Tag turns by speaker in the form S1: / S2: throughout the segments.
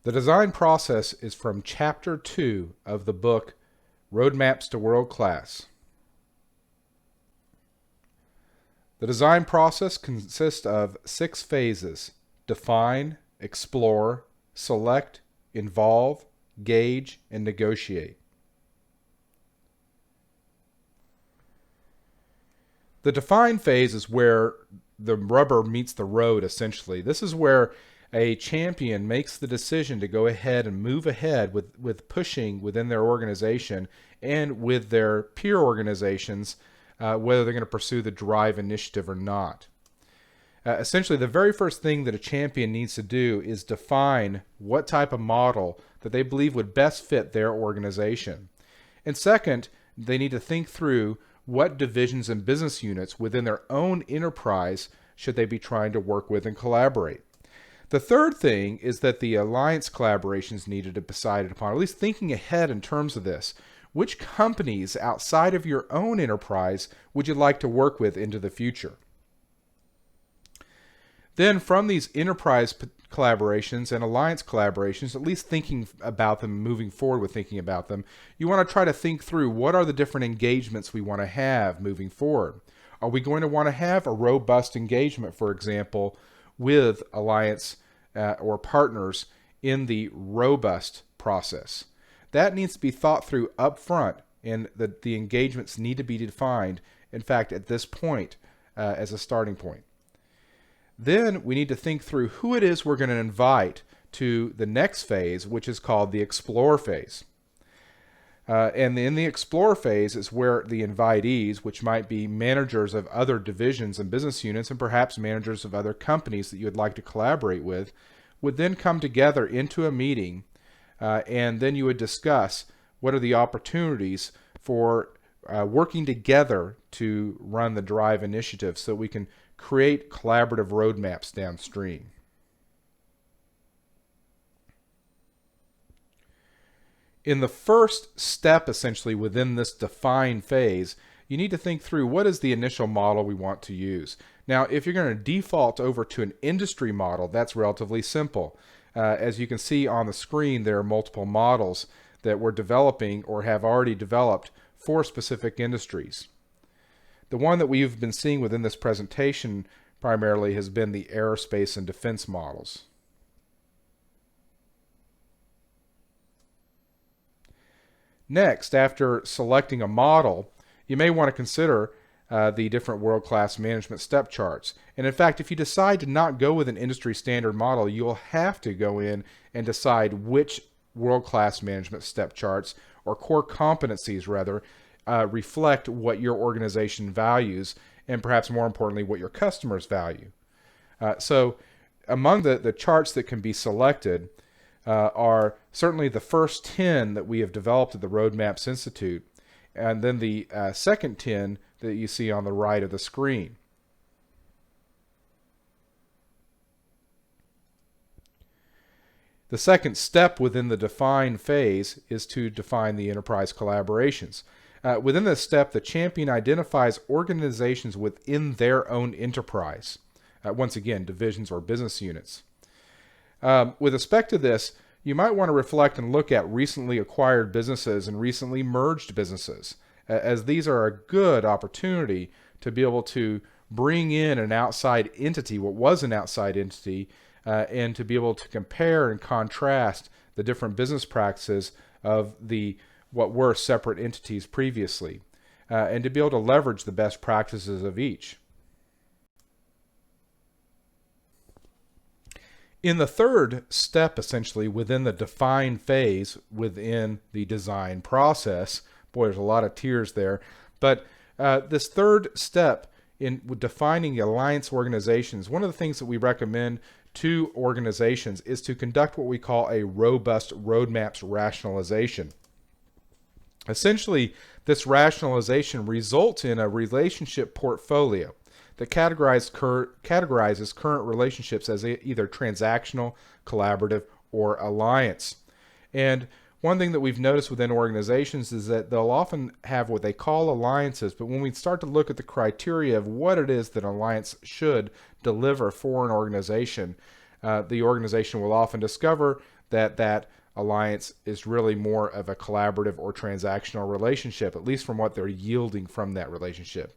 S1: The design process is from Chapter 2 of the book Roadmaps to World Class. The design process consists of 6 phases: define, explore, select, involve, gauge, and negotiate. The define phase is where the rubber meets the road, essentially. This is where a champion makes the decision to go ahead and move ahead with pushing within their organization and with their peer organizations, whether they're going to pursue the drive initiative or not. Essentially, the very first thing that a champion needs to do is define what type of model that they believe would best fit their organization. And second, they need to think through what divisions and business units within their own enterprise should they be trying to work with and collaborate. The third thing is that the alliance collaborations needed to be decided upon, at least thinking ahead in terms of this. Which companies outside of your own enterprise would you like to work with into the future? Then from these enterprise collaborations and alliance collaborations, at least thinking about them, moving forward with thinking about them, you want to try to think through what are the different engagements we want to have moving forward. Are we going to want to have a robust engagement, for example, with alliance or partners in the robust process? That needs to be thought through up front, and the engagements need to be defined, in fact, at this point as a starting point. Then we need to think through who it is we're going to invite to the next phase, which is called the explore phase. And in the explore phase is where the invitees, which might be managers of other divisions and business units and perhaps managers of other companies that you would like to collaborate with, would then come together into a meeting, and then you would discuss what are the opportunities for working together to run the drive initiative so that we can create collaborative roadmaps downstream. In the first step, essentially, within this define phase, you need to think through what is the initial model we want to use. Now, if you're going to default over to an industry model, that's relatively simple. As you can see on the screen, there are multiple models that we're developing or have already developed for specific industries. The one that we've been seeing within this presentation primarily has been the aerospace and defense models. Next, after selecting a model, you may want to consider the different world-class management step charts. And in fact, if you decide to not go with an industry standard model, you'll have to go in and decide which world-class management step charts, or core competencies rather, reflect what your organization values, and perhaps more importantly, what your customers value. So among the charts that can be selected are certainly the first 10 that we have developed at the Roadmaps Institute, and then the second 10 that you see on the right of the screen. The second step within the define phase is to define the enterprise collaborations. Within this step, the champion identifies organizations within their own enterprise. Once again, divisions or business units. With respect to this, you might want to reflect and look at recently acquired businesses and recently merged businesses, as these are a good opportunity to be able to bring in an outside entity, what was an outside entity, and to be able to compare and contrast the different business practices of what were separate entities previously, and to be able to leverage the best practices of each. In the third step, essentially, within the define phase within the design process, boy, there's a lot of tiers there, but this third step in defining the alliance organizations, one of the things that we recommend to organizations is to conduct what we call a robust roadmaps rationalization. Essentially, this rationalization results in a relationship portfolio that categorizes current relationships as either transactional, collaborative, or alliance. And one thing that we've noticed within organizations is that they'll often have what they call alliances, but when we start to look at the criteria of what it is that an alliance should deliver for an organization, the organization will often discover that alliance is really more of a collaborative or transactional relationship, at least from what they're yielding from that relationship.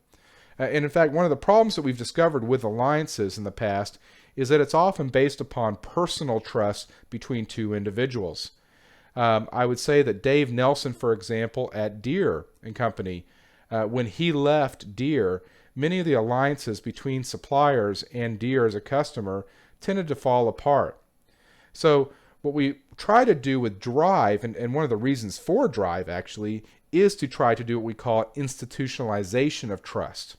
S1: And in fact, one of the problems that we've discovered with alliances in the past is that it's often based upon personal trust between two individuals. I would say that Dave Nelson, for example, at Deere and Company, when he left Deere, many of the alliances between suppliers and Deere as a customer tended to fall apart. So what we try to do with Drive, and one of the reasons for Drive actually, is to try to do what we call institutionalization of trust.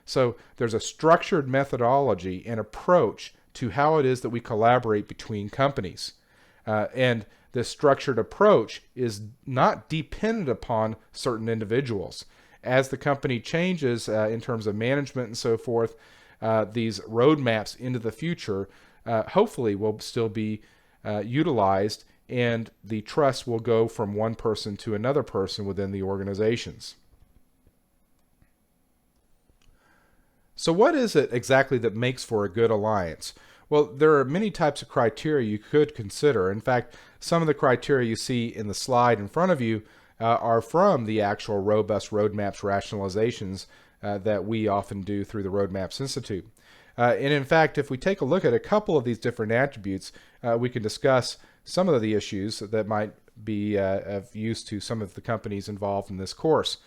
S1: So there's a structured methodology and approach to how it is that we collaborate between companies. And this structured approach is not dependent upon certain individuals. As the company changes in terms of management and so forth, these roadmaps into the future hopefully will still be utilized, and the trust will go from one person to another person within the organizations. So what is it exactly that makes for a good alliance? Well, there are many types of criteria you could consider. In fact, some of the criteria you see in the slide in front of you are from the actual robust roadmaps rationalizations that we often do through the Roadmaps Institute. And in fact, if we take a look at a couple of these different attributes, we can discuss some of the issues that might be of use to some of the companies involved in this course.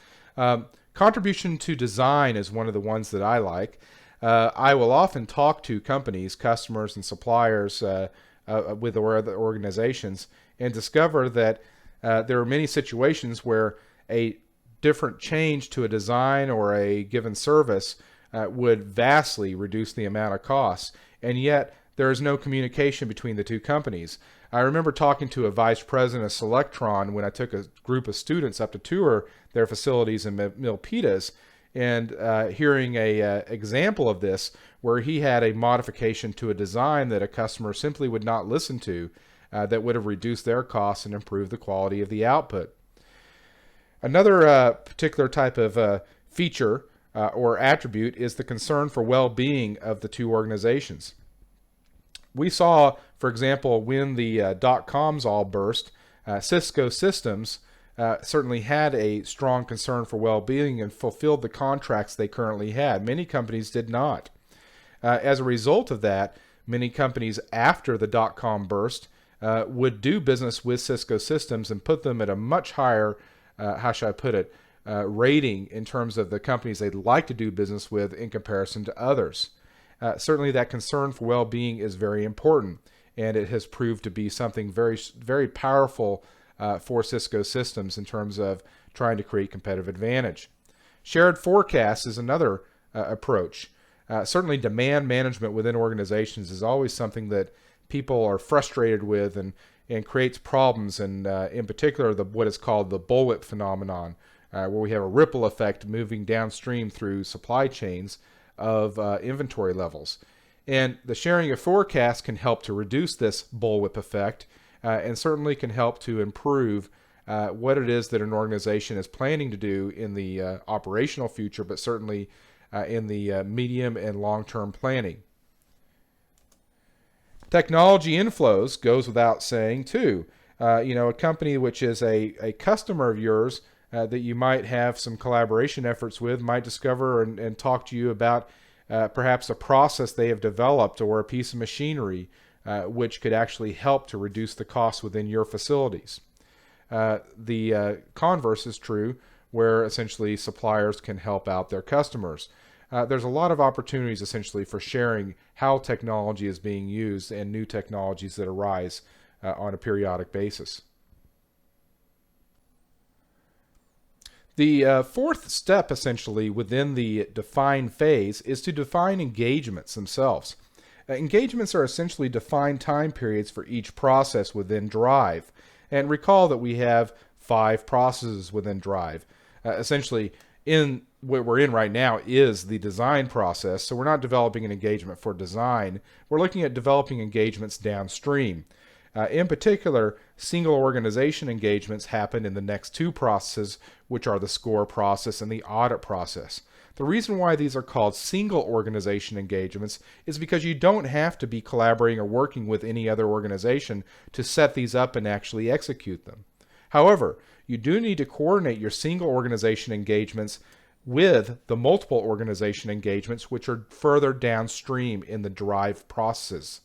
S1: Contribution to design is one of the ones that I like. I will often talk to companies, customers, and suppliers with other organizations and discover that there are many situations where a different change to a design or a given service would vastly reduce the amount of costs, and yet there is no communication between the two companies. I remember talking to a vice president of Selectron when I took a group of students up to tour their facilities in Milpitas, and hearing a example of this where he had a modification to a design that a customer simply would not listen to that would have reduced their costs and improved the quality of the output. Another particular type of feature or attribute is the concern for well-being of the two organizations. We saw, for example, when the dot-coms all burst, Cisco Systems certainly had a strong concern for well-being and fulfilled the contracts they currently had. Many companies did not. As a result of that, many companies after the dot-com burst would do business with Cisco Systems and put them at a much higher, how should I put it, rating in terms of the companies they'd like to do business with in comparison to others. Certainly that concern for well-being is very important, and it has proved to be something very, very powerful for Cisco Systems in terms of trying to create competitive advantage. Shared forecasts is another approach. Certainly demand management within organizations is always something that people are frustrated with and creates problems, and in particular what is called the bullwhip phenomenon, where we have a ripple effect moving downstream through supply chains of inventory levels. And the sharing of forecasts can help to reduce this bullwhip effect and certainly can help to improve what it is that an organization is planning to do in the operational future, but certainly in the medium and long-term planning. Technology inflows goes without saying too. A company which is a customer of yours that you might have some collaboration efforts with might discover and talk to you about perhaps a process they have developed or a piece of machinery which could actually help to reduce the costs within your facilities. The converse is true, where essentially suppliers can help out their customers. There's a lot of opportunities essentially for sharing how technology is being used and new technologies that arise on a periodic basis. The fourth step essentially within the define phase is to define engagements themselves. Engagements are essentially defined time periods for each process within Drive. And recall that we have 5 processes within Drive. Essentially, in what we're in right now is the design process, so we're not developing an engagement for design. We're looking at developing engagements downstream. In particular, single organization engagements happen in the next 2 processes, which are the score process and the audit process. The reason why these are called single organization engagements is because you don't have to be collaborating or working with any other organization to set these up and actually execute them. However, you do need to coordinate your single organization engagements with the multiple organization engagements, which are further downstream in the derived processes.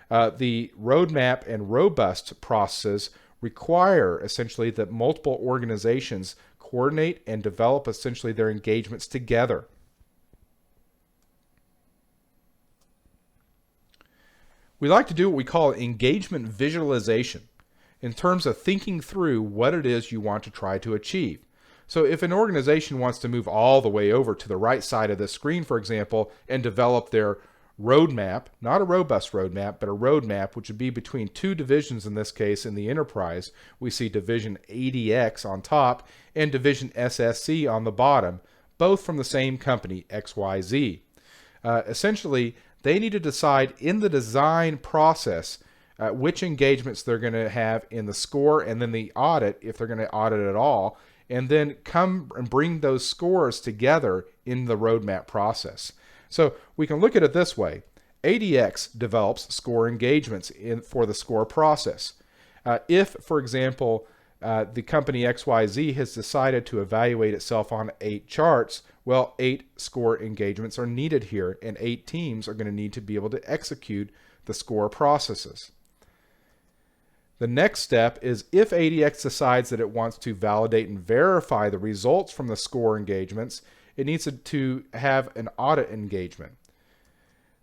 S1: The roadmap and robust processes require essentially that multiple organizations coordinate and develop essentially their engagements together. We like to do what we call engagement visualization in terms of thinking through what it is you want to try to achieve. So if an organization wants to move all the way over to the right side of the screen, for example, and develop their roadmap, not a robust roadmap, but a roadmap, which would be between two divisions in this case in the enterprise. We see division ADX on top and division SSC on the bottom, both from the same company, XYZ. Essentially, they need to decide in the design process which engagements they're going to have in the score and then the audit, if they're going to audit at all, and then come and bring those scores together in the roadmap process. So we can look at it this way. ADX develops score engagements for the score process. If, for example, the company XYZ has decided to evaluate itself on 8 charts, well, 8 score engagements are needed here, and 8 teams are going to need to be able to execute the score processes. The next step is if ADX decides that it wants to validate and verify the results from the score engagements, it needs to have an audit engagement.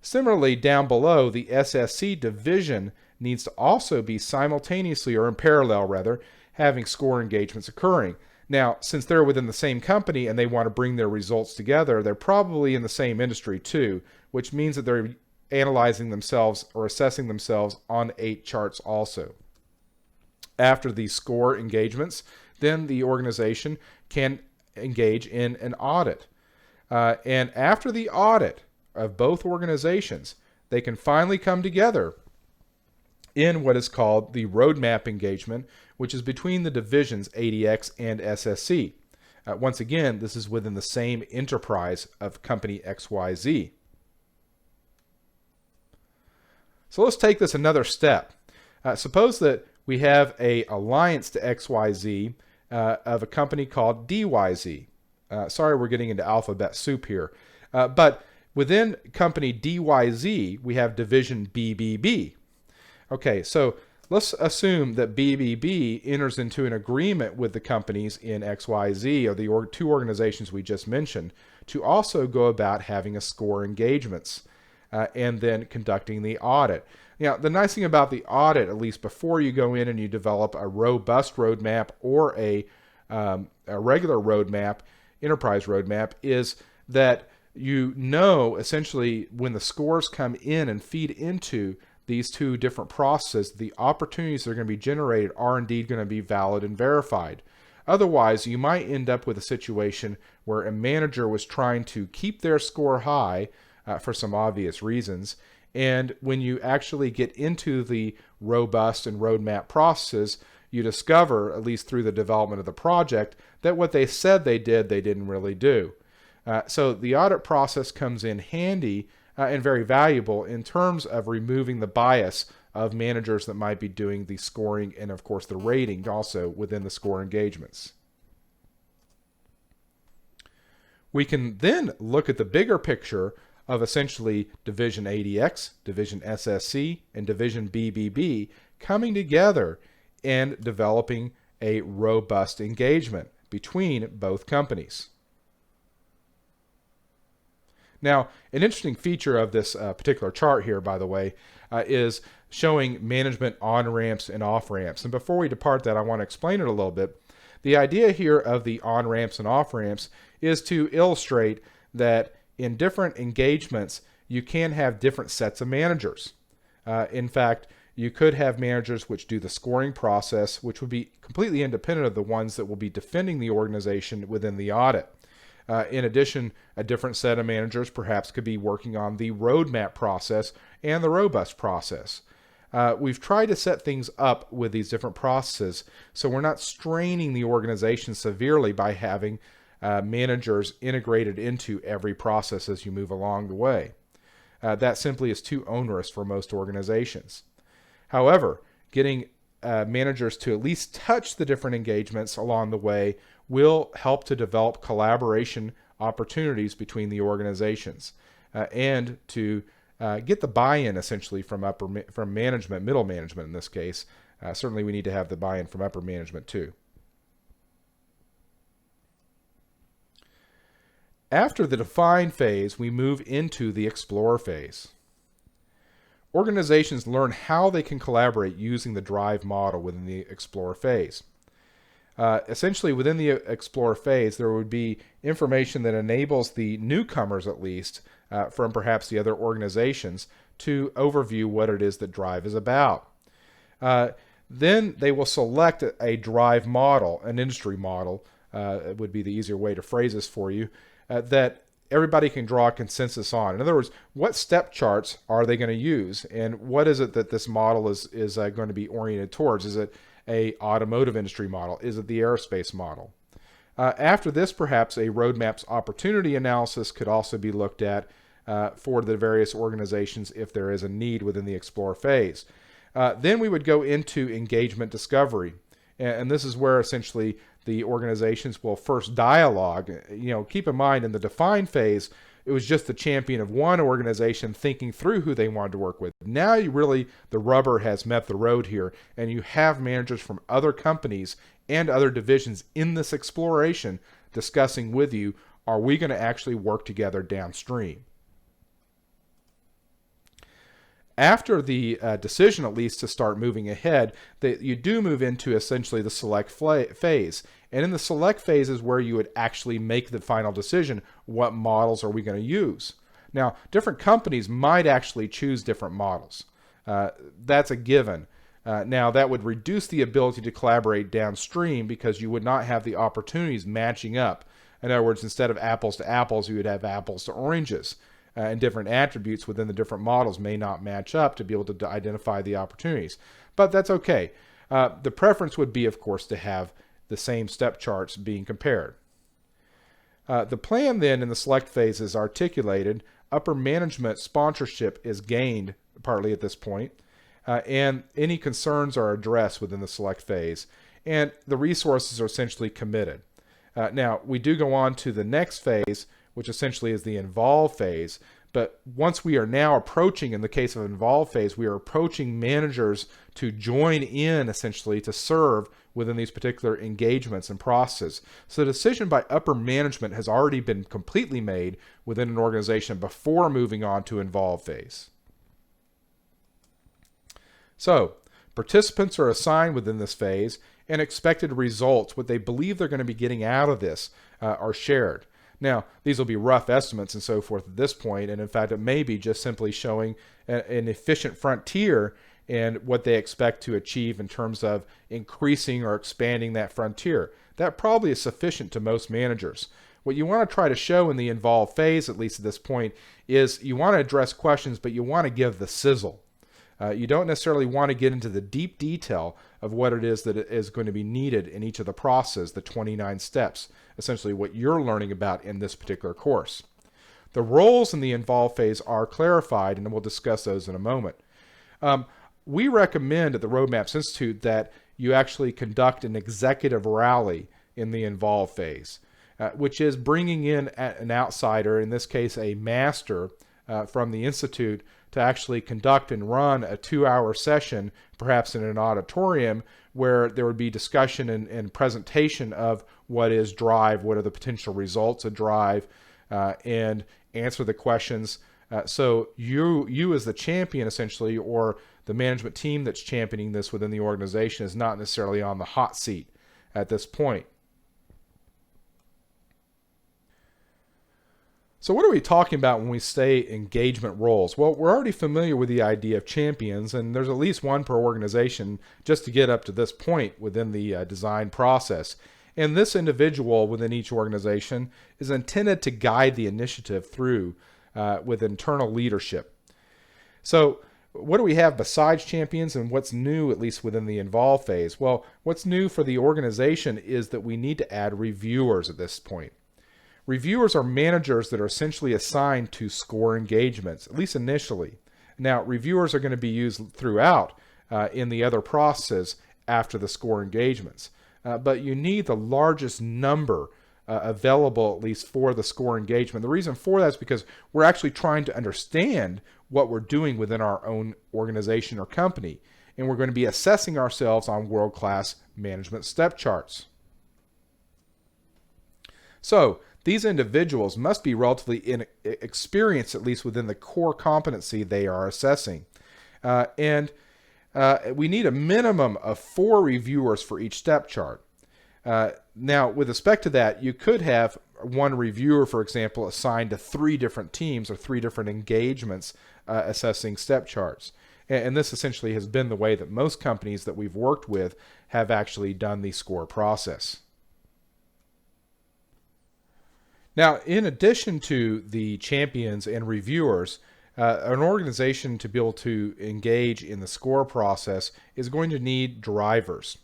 S1: Similarly, down below, the SSC division needs to also be simultaneously, or in parallel rather, having score engagements occurring. Now, since they're within the same company and they want to bring their results together, they're probably in the same industry too, which means that they're analyzing themselves or assessing themselves on 8 charts also. After these score engagements, then the organization can engage in an audit. And after the audit of both organizations, they can finally come together in what is called the roadmap engagement, which is between the divisions ADX and SSC. Once again, this is within the same enterprise of company XYZ. So let's take this another step. Suppose that we have an alliance to XYZ of a company called DYZ. Sorry, we're getting into alphabet soup here. But within company DYZ, we have division BBB. Okay, so let's assume that BBB enters into an agreement with the companies in XYZ, or the two organizations we just mentioned, to also go about having a score engagements and then conducting the audit. Now, the nice thing about the audit, at least before you go in and you develop a robust roadmap or a regular roadmap, enterprise roadmap, is that you know essentially when the scores come in and feed into these two different processes, the opportunities that are going to be generated are indeed going to be valid and verified. Otherwise, you might end up with a situation where a manager was trying to keep their score high for some obvious reasons, and when you actually get into the robust and roadmap processes, you discover, at least through the development of the project, that what they said they did, they didn't really do. So the audit process comes in handy and very valuable in terms of removing the bias of managers that might be doing the scoring and, of course, the rating also within the score engagements. We can then look at the bigger picture of essentially Division ADX, Division SSC, and Division BBB coming together and developing a robust engagement between both companies. Now, an interesting feature of this particular chart here, by the way, is showing management on-ramps and off-ramps. And before we depart that, I want to explain it a little bit. The idea here of the on-ramps and off-ramps is to illustrate that in different engagements, you can have different sets of managers. In fact, you could have managers which do the scoring process, which would be completely independent of the ones that will be defending the organization within the audit. In addition, a different set of managers perhaps could be working on the roadmap process and the robust process. We've tried to set things up with these different processes so we're not straining the organization severely by having managers integrated into every process as you move along the way. That simply is too onerous for most organizations. However, getting managers to at least touch the different engagements along the way will help to develop collaboration opportunities between the organizations and to get the buy-in essentially from management, middle management in this case. Certainly we need to have the buy-in from upper management too. After the define phase, we move into the explore phase. Organizations learn how they can collaborate using the drive model within the explore phase. Essentially, within the explore phase, there would be information that enables the newcomers, at least, from perhaps the other organizations, to overview what it is that drive is about. Then they will select a drive model, an industry model, it would be the easier way to phrase this for you, that everybody can draw a consensus on. In other words, what step charts are they going to use, and what is it that this model is going to be oriented towards? Is it a automotive industry model? Is it the aerospace model? After this, perhaps a roadmap's opportunity analysis could also be looked at for the various organizations if there is a need within the explore phase. Then we would go into engagement discovery, and this is where essentially the organizations will first dialogue. Keep in mind in the define phase, it was just the champion of one organization thinking through who they wanted to work with. Now the rubber has met the road here, and you have managers from other companies and other divisions in this exploration discussing with you, are we going to actually work together downstream? After the decision, at least, to start moving ahead, you do move into essentially the select phase. And in the select phase is where you would actually make the final decision. What models are we going to use? Now, different companies might actually choose different models. That's a given. Now, that would reduce the ability to collaborate downstream because you would not have the opportunities matching up. In other words, instead of apples to apples, you would have apples to oranges. And different attributes within the different models may not match up to be able to identify the opportunities. But that's okay. The preference would be, of course, to have the same step charts being compared. The plan then in the select phase is articulated. Upper management sponsorship is gained partly at this point, and any concerns are addressed within the select phase, and the resources are essentially committed. Now, we do go on to the next phase, which essentially is the involve phase. But once we are now approaching, in the case of involve phase, we are approaching managers to join in essentially to serve within these particular engagements and processes. So the decision by upper management has already been completely made within an organization before moving on to involve phase. So participants are assigned within this phase, and expected results, what they believe they're going to be getting out of this, are shared. Now, these will be rough estimates and so forth at this point, and in fact, it may be just simply showing an efficient frontier and what they expect to achieve in terms of increasing or expanding that frontier. That probably is sufficient to most managers. What you want to try to show in the involve phase, at least at this point, is you want to address questions, but you want to give the sizzle. You don't necessarily want to get into the deep detail of what it is that is going to be needed in each of the processes, the 29 steps, essentially what you're learning about in this particular course. The roles in the involve phase are clarified, and we'll discuss those in a moment. We recommend at the Roadmaps Institute that you actually conduct an executive rally in the involve phase, which is bringing in an outsider, in this case a master from the Institute, to actually conduct and run a 2-hour session, perhaps in an auditorium, where there would be discussion and presentation of what is Drive, what are the potential results of Drive, and answer the questions. So you as the champion, essentially, or the management team that's championing this within the organization, is not necessarily on the hot seat at this point. So what are we talking about when we say engagement roles? Well, we're already familiar with the idea of champions, and there's at least one per organization just to get up to this point within the design process. And this individual within each organization is intended to guide the initiative through with internal leadership. So what do we have besides champions, and what's new, at least within the involve phase? Well, what's new for the organization is that we need to add reviewers at this point. Reviewers are managers that are essentially assigned to score engagements, at least initially. Now, reviewers are going to be used throughout in the other processes after the score engagements. But you need the largest number available, at least for the score engagement. The reason for that is because we're actually trying to understand what we're doing within our own organization or company. And we're going to be assessing ourselves on world-class management step charts. So, these individuals must be relatively experienced, at least within the core competency they are assessing. We need a minimum of 4 reviewers for each step chart. Now, with respect to that, you could have one reviewer, for example, assigned to 3 different teams or 3 different engagements assessing step charts. And this essentially has been the way that most companies that we've worked with have actually done the score process. Now, in addition to the champions and reviewers, an organization to be able to engage in the score process is going to need drivers.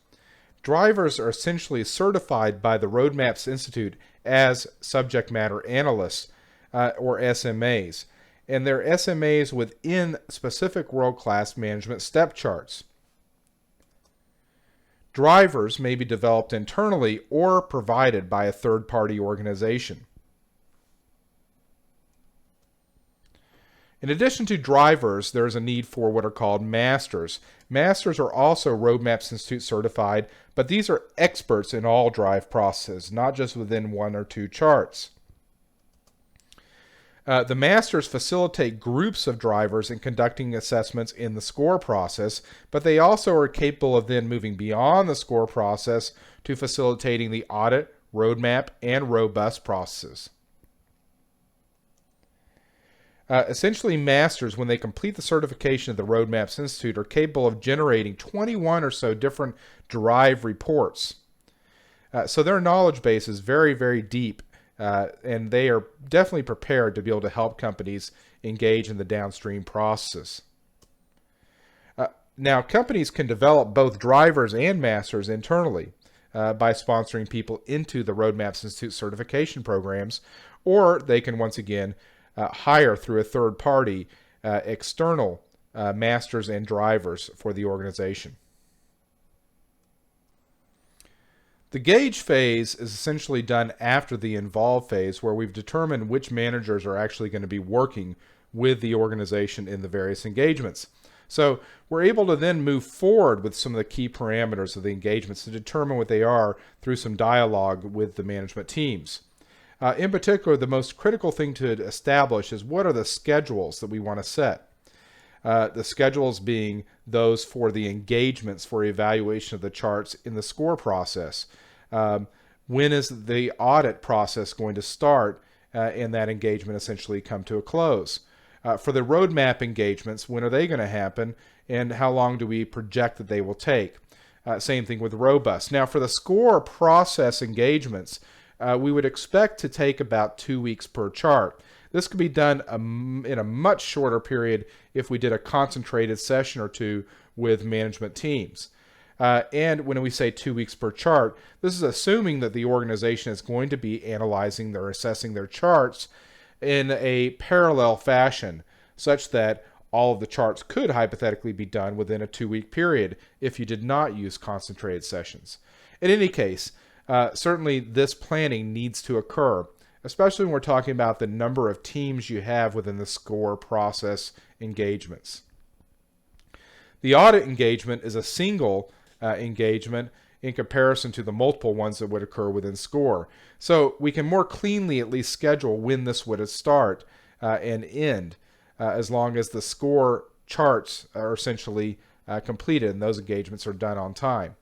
S1: Drivers are essentially certified by the Roadmaps Institute as subject matter analysts, or SMAs. And they're SMAs within specific world-class management step charts. Drivers may be developed internally or provided by a third-party organization. In addition to drivers, there's a need for what are called masters. Masters are also Roadmaps Institute certified, but these are experts in all drive processes, not just within 1 or 2 charts. The masters facilitate groups of drivers in conducting assessments in the score process, but they also are capable of then moving beyond the score process to facilitating the audit, roadmap, and robust processes. Essentially, masters, when they complete the certification of the Roadmaps Institute, are capable of generating 21 or so different drive reports. So their knowledge base is very, very deep, and they are definitely prepared to be able to help companies engage in the downstream processes. Now, companies can develop both drivers and masters internally by sponsoring people into the Roadmaps Institute certification programs, or they can once again hire through a third party external masters and drivers for the organization. The gauge phase is essentially done after the involve phase, where we've determined which managers are actually going to be working with the organization in the various engagements. So we're able to then move forward with some of the key parameters of the engagements to determine what they are through some dialogue with the management teams. In particular, the most critical thing to establish is what are the schedules that we want to set. The schedules being those for the engagements for evaluation of the charts in the score process. When is the audit process going to start and that engagement essentially come to a close? For the roadmap engagements, when are they going to happen and how long do we project that they will take? Same thing with robust. Now, for the score process engagements, we would expect to take about 2 weeks per chart. This could be done in a much shorter period if we did a concentrated session or 2 with management teams. And when we say 2 weeks per chart, this is assuming that the organization is going to be analyzing or assessing their charts in a parallel fashion, such that all of the charts could hypothetically be done within a 2-week period if you did not use concentrated sessions. In any case, certainly this planning needs to occur, especially when we're talking about the number of teams you have within the score process engagements. The audit engagement is a single engagement in comparison to the multiple ones that would occur within score. So we can more cleanly at least schedule when this would start and end, as long as the score charts are essentially completed and those engagements are done on time.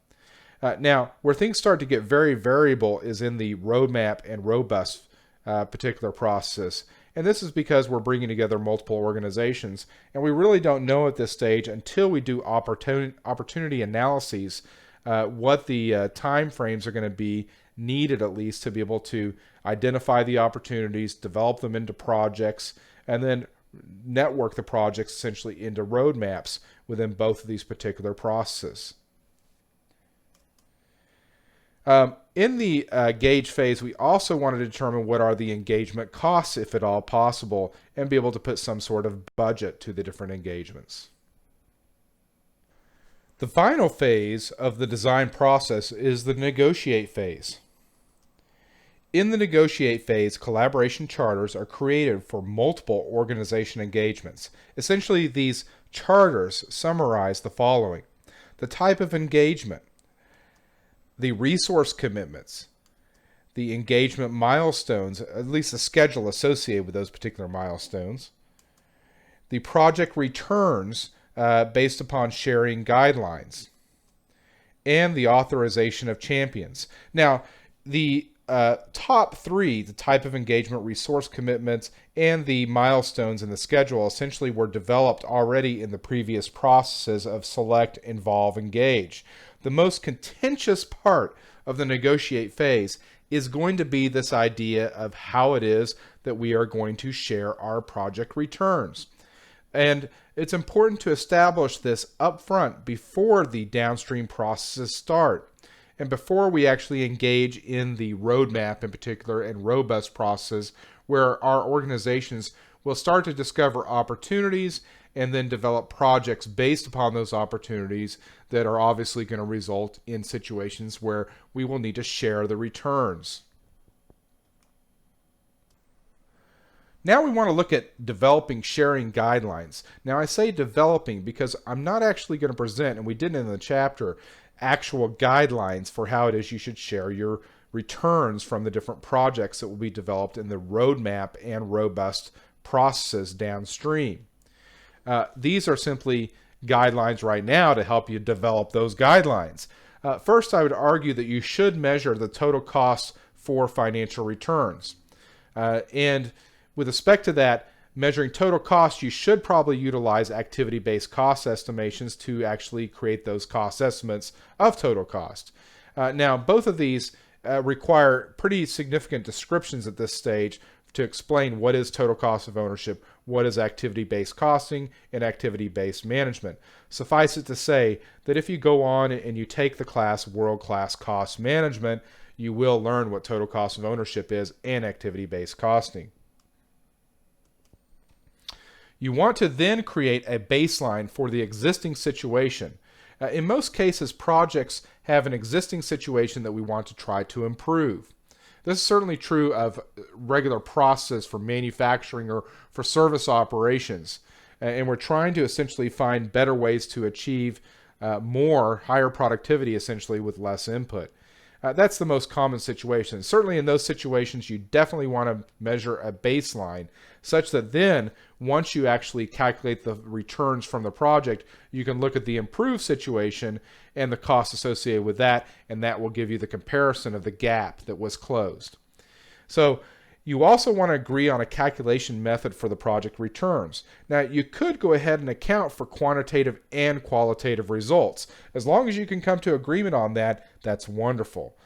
S1: Now, where things start to get very variable is in the roadmap and robust particular process. And this is because we're bringing together multiple organizations, and we really don't know at this stage until we do opportunity analyses what the time frames are going to be needed, at least to be able to identify the opportunities, develop them into projects, and then network the projects essentially into roadmaps within both of these particular processes. In the gauge phase, we also want to determine what are the engagement costs, if at all possible, and be able to put some sort of budget to the different engagements. The final phase of the design process is the negotiate phase. In the negotiate phase, collaboration charters are created for multiple organization engagements. Essentially, these charters summarize the following: the type of engagement, the resource commitments, the engagement milestones, at least the schedule associated with those particular milestones, the project returns based upon sharing guidelines, and the authorization of champions. Now, the top three, the type of engagement, resource commitments, and the milestones in the schedule, essentially were developed already in the previous processes of select, involve, engage. The most contentious part of the negotiate phase is going to be this idea of how it is that we are going to share our project returns. And it's important to establish this up front before the downstream processes start, and before we actually engage in the roadmap in particular and robust process where our organizations will start to discover opportunities and then develop projects based upon those opportunities that are obviously going to result in situations where we will need to share the returns. Now we want to look at developing sharing guidelines. Now I say developing because I'm not actually going to present, and we didn't in the chapter, actual guidelines for how it is you should share your returns from the different projects that will be developed in the roadmap and robust processes downstream. These are simply guidelines right now to help you develop those guidelines. First, I would argue that you should measure the total costs for financial returns. And with respect to that, measuring total cost, you should probably utilize activity-based cost estimations to actually create those cost estimates of total cost. Now, both of these require pretty significant descriptions at this stage to explain what is total cost of ownership, what is activity-based costing, and activity-based management. Suffice it to say that if you go on and you take the class World-Class Cost Management, you will learn what total cost of ownership is and activity-based costing. You want to then create a baseline for the existing situation. In most cases, projects have an existing situation that we want to try to improve. This is certainly true of regular process for manufacturing or for service operations. And we're trying to essentially find better ways to achieve higher productivity essentially with less input. That's the most common situation. Certainly in those situations, you definitely want to measure a baseline such that then once you actually calculate the returns from the project, you can look at the improved situation and the costs associated with that, and that will give you the comparison of the gap that was closed. So you also want to agree on a calculation method for the project returns. Now, you could go ahead and account for quantitative and qualitative results. As long as you can come to agreement on that, that's wonderful.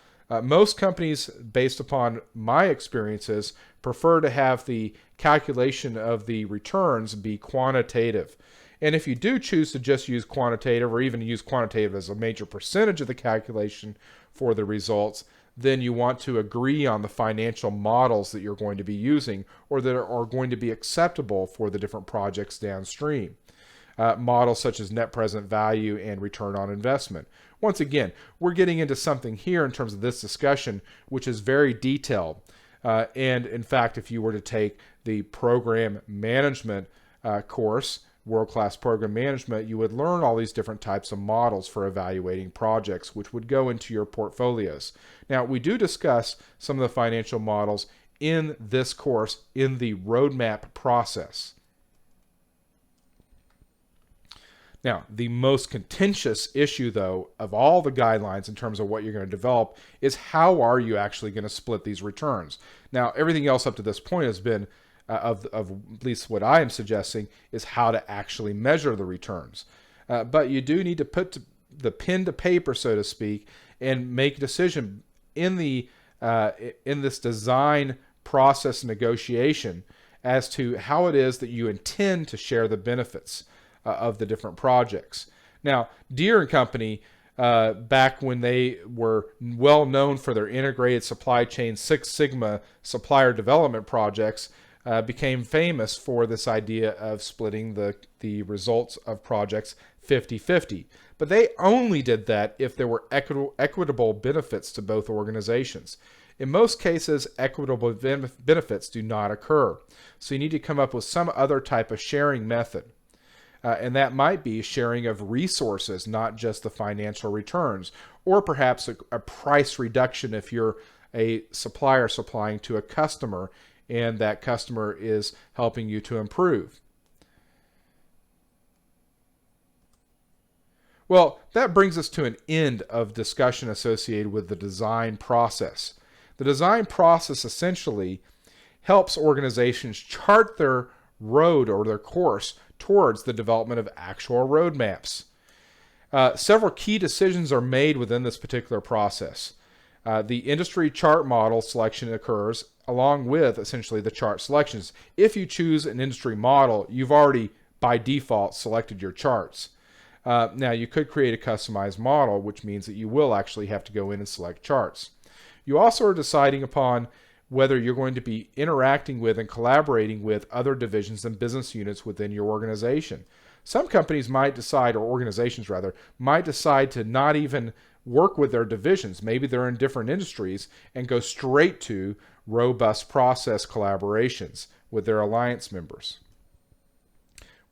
S1: Most companies, based upon my experiences, prefer to have the calculation of the returns be quantitative. And if you do choose to just use quantitative or even use quantitative as a major percentage of the calculation for the results, then you want to agree on the financial models that you're going to be using or that are going to be acceptable for the different projects downstream. Models such as net present value and return on investment. Once again, we're getting into something here in terms of this discussion which is very detailed. And in fact, if you were to take the program management course, World-Class Program Management, you would learn all these different types of models for evaluating projects, which would go into your portfolios. Now, we do discuss some of the financial models in this course in the roadmap process. Now, the most contentious issue, though, of all the guidelines in terms of what you're going to develop is how are you actually going to split these returns? Now, everything else up to this point has been, of at least what I am suggesting, is how to actually measure the returns. But you do need to put the pen to paper, so to speak, and make a decision in this design process negotiation as to how it is that you intend to share the benefits of the different projects. Now, Deere & Company back when they were well known for their integrated supply chain Six Sigma supplier development projects, became famous for this idea of splitting the results of projects 50-50. But they only did that if there were equitable benefits to both organizations. In most cases, equitable benefits do not occur. So you need to come up with some other type of sharing method. And that might be sharing of resources, not just the financial returns, or perhaps a price reduction if you're a supplier supplying to a customer and that customer is helping you to improve. Well, that brings us to an end of discussion associated with the design process. The design process essentially helps organizations chart their road or their course towards the development of actual roadmaps. Several key decisions are made within this particular process. The industry chart model selection occurs along with essentially the chart selections. If you choose an industry model, you've already by default selected your charts. Now you could create a customized model, which means that you will actually have to go in and select charts. You also are deciding upon whether you're going to be interacting with and collaborating with other divisions and business units within your organization. Some companies might decide, or organizations rather, might decide to not even work with their divisions. Maybe they're in different industries and go straight to robust process collaborations with their alliance members.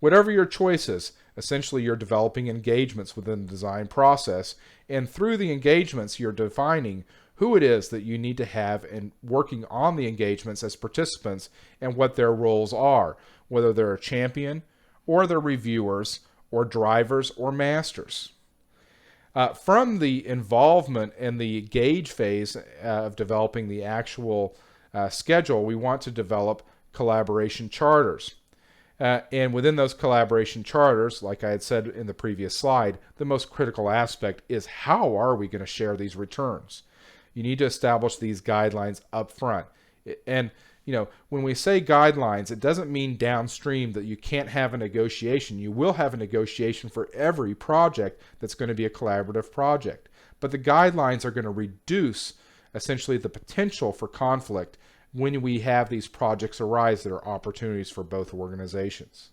S1: Whatever your choice is, essentially you're developing engagements within the design process, and through the engagements you're defining who it is that you need to have and working on the engagements as participants and what their roles are, whether they're a champion or they're reviewers or drivers or masters. From the involvement in the gauge phase of developing the actual schedule, we want to develop collaboration charters. And within those collaboration charters, like I had said in the previous slide, the most critical aspect is how are we going to share these returns? You need to establish these guidelines up front. And when we say guidelines, it doesn't mean downstream that you can't have a negotiation. You will have a negotiation for every project that's going to be a collaborative project. But the guidelines are going to reduce essentially the potential for conflict when we have these projects arise that are opportunities for both organizations.